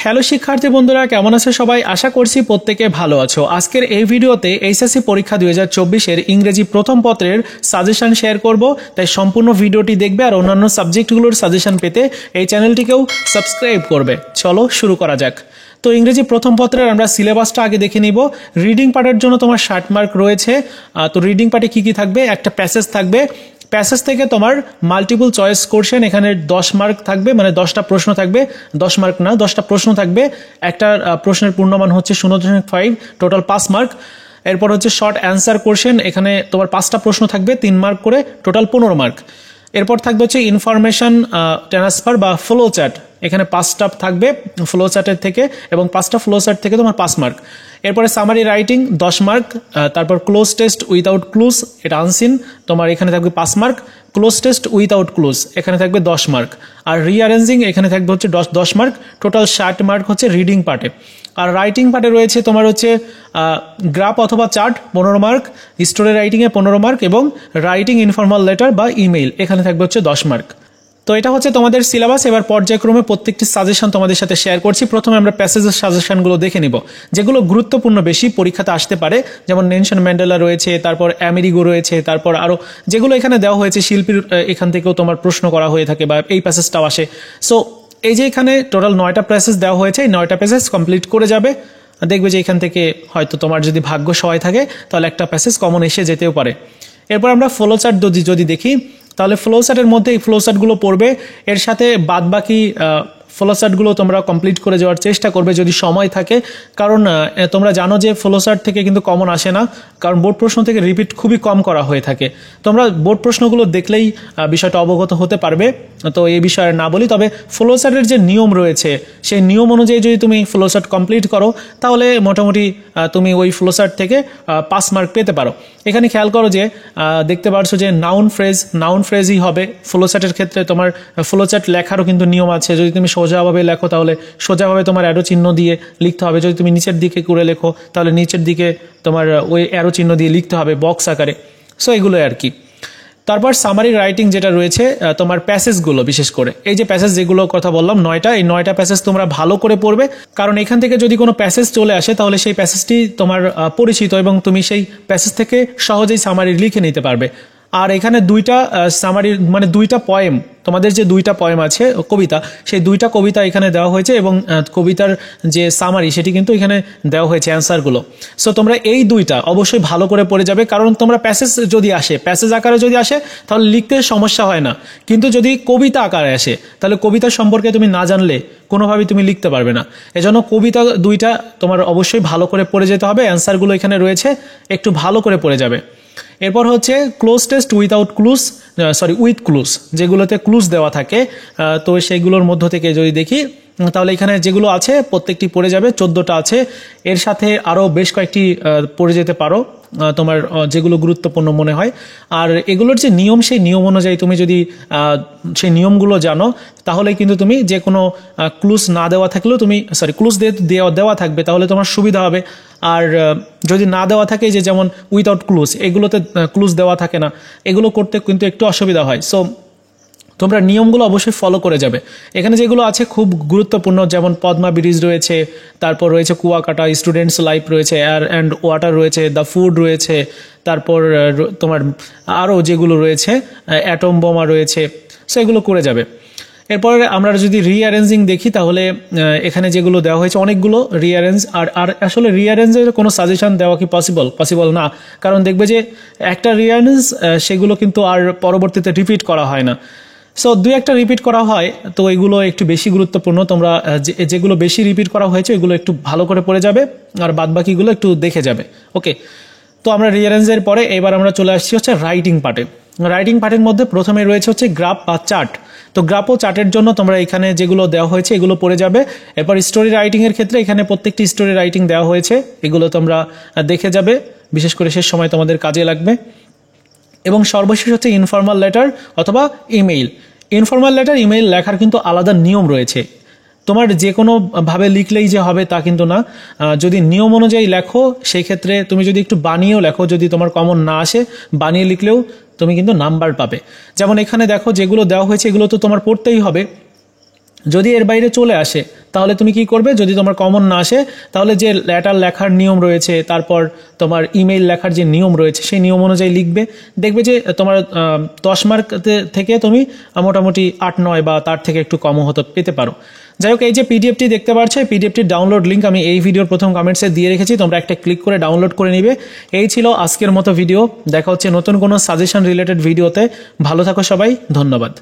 Hello শিক্ষার্থী বন্ধুরা, কেমন আছে সবাই? আশা করছি প্রত্যেকে ভালো আছো। আজকের এই ভিডিওতে এইচএসসি পরীক্ষা 2024-এর ইংরেজি প্রথম পত্রের সাজেশন শেয়ার করব, তাই সম্পূর্ণ ভিডিওটি দেখবে আর অন্যান্য সাবজেক্টগুলোর সাজেশন পেতে এই চ্যানেলটিকেও সাবস্ক্রাইব করবে। চলো শুরু করা যাক। তো ইংরেজি প্রথম পত্রের আমরা সিলেবাসটা আগে দেখে নিব। রিডিং পার্টের জন্য তোমার 60 মার্ক রয়েছে। তো রিডিং পার্টে কি কি থাকবে? একটা প্যাসেজ থাকবে, প্যাসেজ থেকে তোমার মাল্টিপল চয়েস কোশ্চেন, এখানে 10 মার্ক থাকবে, মানে 10টা প্রশ্ন থাকবে, 10 মার্ক না 10টা প্রশ্ন থাকবে। একটা প্রশ্নের পূর্ণমান হচ্ছে 0.5, টোটাল 5 মার্ক। এরপর হচ্ছে শর্ট অ্যান্সার কোশ্চেন, এখানে তোমার 5টা প্রশ্ন থাকবে, 3 মার্ক করে, টোটাল 15 মার্ক। এরপর থাকবে হচ্ছে ইনফরমেশন ট্রান্সফার বা ফ্লো চ্যাট, এখানে 5টা থাকবে ফ্লো চ্যাটের থেকে, এবং 5টা ফ্লো চ্যাট থেকে তোমার 5 মার্ক। এরপরে সামারি রাইটিং 10 মার্ক। তারপর ক্লোজ টেস্ট উইথাউট ক্লুজ, এটা আনসিন, তোমার এখানে থাকবে 5 mark. Cloze test without clues এখানে থাকবে 10 মার্ক। আর রিঅ্যারেঞ্জিং এখানে থাকবে হচ্ছে 10 মার্ক। টোটাল 60 মার্ক হচ্ছে রিডিং পার্টে। আর রাইটিং পার্টে রয়েছে তোমার হচ্ছে গ্রাফ অথবা চার্ট 15 মার্ক, স্টোরি রাইটিংয়ে 15 মার্ক, এবং রাইটিং ইনফর্মাল লেটার বা ইমেইল এখানে থাকবে হচ্ছে 10 মার্ক। তো এটা হচ্ছে তোমাদের সিলেবাস। এবার পর্যায়ক্রমে প্রত্যেকটি সাজেশন তোমাদের সাথে শেয়ার করছি। প্রথমে আমরা প্যাসেজের সাজেশনগুলো দেখে নিব, যেগুলো গুরুত্বপূর্ণ বেশি পরীক্ষাতে আসতে পারে। যেমন নেলসন ম্যান্ডেলা রয়েছে, তারপর আমেরিগো রয়েছে, তারপর আরও যেগুলো এখানে দেওয়া হয়েছে শিল্পীর, এখান থেকেও তোমার প্রশ্ন করা হয়ে থাকে বা এই প্যাসেজটাও আসে। সো এই যে এখানে টোটাল 9টা প্যাসেজ দেওয়া হয়েছে, এই 9টা প্যাসেজ কমপ্লিট করে যাবে। দেখবে যে এখান থেকে হয়তো তোমার যদি ভাগ্য সহায় থাকে তাহলে একটা প্যাসেজ কমন এসে যেতেও পারে। এরপর আমরা ফ্লো চার্ট যদি দেখি, তাহলে ফ্লো চার্টের মধ্যে এই ফ্লো চার্টগুলো পড়বে, এর সাথে বাদবাকি ফ্লো চার্টগুলো তোমরা কমপ্লিট করে যাওয়ার চেষ্টা করবে যদি সময় থাকে। কারণ তোমরা জানো যে ফ্লো চার্ট থেকে কিন্তু কমন আসে না, কারণ বোর্ড প্রশ্ন থেকে রিপিট খুবই কম করা হয়ে থাকে। তোমরা বোর্ড প্রশ্নগুলো দেখলেই বিষয়টা অবগত হতে পারবে, তো এই বিষয়ে না বলি। তবে ফ্লো চার্টের যে নিয়ম রয়েছে, সেই নিয়ম অনুযায়ী যদি তুমি ফ্লো চার্ট কমপ্লিট করো, তাহলে মোটামুটি তুমি ওই ফ্লো চার্ট থেকে 5 মার্ক পেতে পারো। এখানে খেয়াল করো যে দেখতে পারছো যে নাউন ফ্রেজই হবে ফ্লো চার্টের ক্ষেত্রে। তোমার ফ্লো চার্ট লেখারও কিন্তু নিয়ম আছে। যদি তুমি সোজাভাবে লেখো তাহলে সোজাভাবে তোমার অ্যারো চিহ্ন দিয়ে লিখতে হবে। যদি তুমি নিচের দিকে করে লেখো তাহলে নিচের দিকে তোমার ওই অ্যারো চিহ্ন দিয়ে লিখতে হবে বক্স আকারে। সো এগুলোই আর কি। তারপর সামারি রাইটিং যেটা রয়েছে, তোমার প্যাসেজগুলো, বিশেষ করে এই যে প্যাসেজ যেগুলো কথা বললাম 9টা, এই 9টা প্যাসেজ তোমরা ভালো করে পড়বে। কারণ এখান থেকে যদি কোনো প্যাসেজ চলে আসে তাহলে সেই প্যাসেজটি তোমার পরিচিত, এবং তুমি সেই প্যাসেজ থেকে সহজেই সামারি লিখে নিতে পারবে। আর এখানে 2টা সামারি, মানে 2টা পয়েম, তোমাদের যে 2টা পয়েম আছে কবিতা, সেই 2টা কবিতা এখানে দেওয়া হয়েছে, এবং কবিতার যে সামারি সেটি কিন্তু এখানে দেওয়া হয়েছে অ্যান্সারগুলো। সো তোমরা এই 2টা অবশ্যই ভালো করে পড়ে যাবে, কারণ তোমরা প্যাসেজ যদি আসে, প্যাসেজ আকারে যদি আসে তাহলে লিখতে সমস্যা হয় না। কিন্তু যদি কবিতা আকারে আসে তাহলে কবিতা সম্পর্কে তুমি না জানলে কোনোভাবেই তুমি লিখতে পারবে না। এজন্য কবিতা 2টা তোমার অবশ্যই ভালো করে পড়ে যেতে হবে। অ্যান্সারগুলো এখানে রয়েছে, একটু ভালো করে পড়ে যাবে। এরপর হচ্ছে ক্লোজ টেস্ট উইথ ক্লুজ, যেগুলোতে ক্লুজ দেওয়া থাকে। তো সেইগুলোর মধ্য থেকে যদি দেখি তাহলে এখানে যেগুলো আছে প্রত্যেকটি পড়ে যাবে, 14টা আছে। এর সাথে আরও বেশ কয়েকটি পড়ে যেতে পারো তোমার, যেগুলো গুরুত্বপূর্ণ মনে হয়। আর এগুলোর যে নিয়ম, সেই নিয়ম অনুযায়ী তুমি যদি সেই নিয়মগুলো জানো তাহলে কিন্তু তুমি যে কোনো ক্লুজ না দেওয়া থাকলেও তুমি ক্লুজ দেওয়া থাকবে তাহলে তোমার সুবিধা হবে। আর যদি না দেওয়া থাকে, যে যেমন উইথাউট ক্লুজ, এগুলোতে ক্লুজ দেওয়া থাকে না, এগুলো করতে কিন্তু একটু অসুবিধা হয়। সো তোমরা নিয়মগুলো অবশ্যই ফলো করে যাবে। এখানে যেগুলো আছে খুব গুরুত্বপূর্ণ, যেমন পদ্মা ব্রিজ রয়েছে, তারপর রয়েছে কুয়াকাটা, স্টুডেন্টস লাইফ রয়েছে, এয়ার অ্যান্ড ওয়াটার রয়েছে, দ্য ফুড রয়েছে, তারপর তোমার আরও যেগুলো রয়েছে অ্যাটম বোমা রয়েছে। সো এগুলো করে যাবে। এরপর আমরা যদি রিঅ্যারেঞ্জিং দেখি তাহলে এখানে যেগুলো দেওয়া হয়েছে অনেকগুলো রিঅ্যারেঞ্জ। আর আসলে রিঅ্যারেঞ্জের কোনো সাজেশন দেওয়া কি পসিবল না, কারণ দেখবে যে একটা রিঅ্যারেঞ্জ সেগুলো কিন্তু আর পরবর্তীতে রিপিট করা হয় না। সো 2-1টা রিপিট করা হয়, তো এগুলো একটু বেশি গুরুত্বপূর্ণ। তোমরা যেগুলো বেশি রিপিট করা হয়েছে এগুলো একটু ভালো করে পড়ে যাবে, আর বাদবাকিগুলো একটু দেখে যাবে। ওকে, তো আমরা রিঅ্যারেঞ্জের পরে এবার আমরা চলে আসছি হচ্ছে রাইটিং পার্টে। রাইটিং পার্টের মধ্যে প্রথমে রয়েছে হচ্ছে গ্রাফ বা চার্ট। তো গ্রাফ ও চার্টের জন্য তোমরা এখানে যেগুলো দেওয়া হয়েছে এগুলো পড়ে যাবে। এরপর স্টোরি রাইটিংয়ের ক্ষেত্রে এখানে প্রত্যেকটি স্টোরি রাইটিং দেওয়া হয়েছে, এগুলো তোমরা দেখে যাবে, বিশেষ করে শেষ সময় তোমাদের কাজে লাগবে। এবং সর্বশেষ হচ্ছে ইনফর্মাল লেটার অথবা ইমেইল। ইনফর্মাল লেটার, ইমেইল লেখার কিন্তু আলাদা নিয়ম রয়েছে। তোমার যে কোনোভাবে লিখলেই যে হবে তা কিন্তু না। যদি নিয়ম অনুযায়ী লেখো, সেই ক্ষেত্রে তুমি যদি একটু বানিয়েও লেখো, যদি তোমার কমন না আসে বানিয়ে লিখলেও তুমি কিন্তু নাম্বার পাবে। যেমন এখানে দেখো যেগুলো দেওয়া হয়েছে এগুলো তো তোমার পড়তেই হবে। যদি এর বাইরে চলে আসে তাহলে তুমি কি করবে, যদি তোমার কমন না আসে তাহলে যে লেটার লেখার নিয়ম রয়েছে, তারপর তোমার ইমেইল লেখার যে নিয়ম রয়েছে সেই নিয়ম অনুযায়ী লিখবে। দেখবে যে তোমার 10 মার্ক থেকে তুমি মোটামুটি 8-9 বা তার থেকে একটু কমও হতে পেতে পারো। যাই হোক, এই যে পিডিএফটি দেখতে পাচ্ছ, এই পিডিএফটির ডাউনলোড লিঙ্ক আমি এই ভিডিওর প্রথম কমেন্টসে দিয়ে রেখেছি, তোমরা একটা ক্লিক করে ডাউনলোড করে নিবে। এই ছিল আজকের মতো ভিডিও, দেখা হচ্ছে নতুন কোনো সাজেশন রিলেটেড ভিডিওতে। ভালো থাকো সবাই, ধন্যবাদ।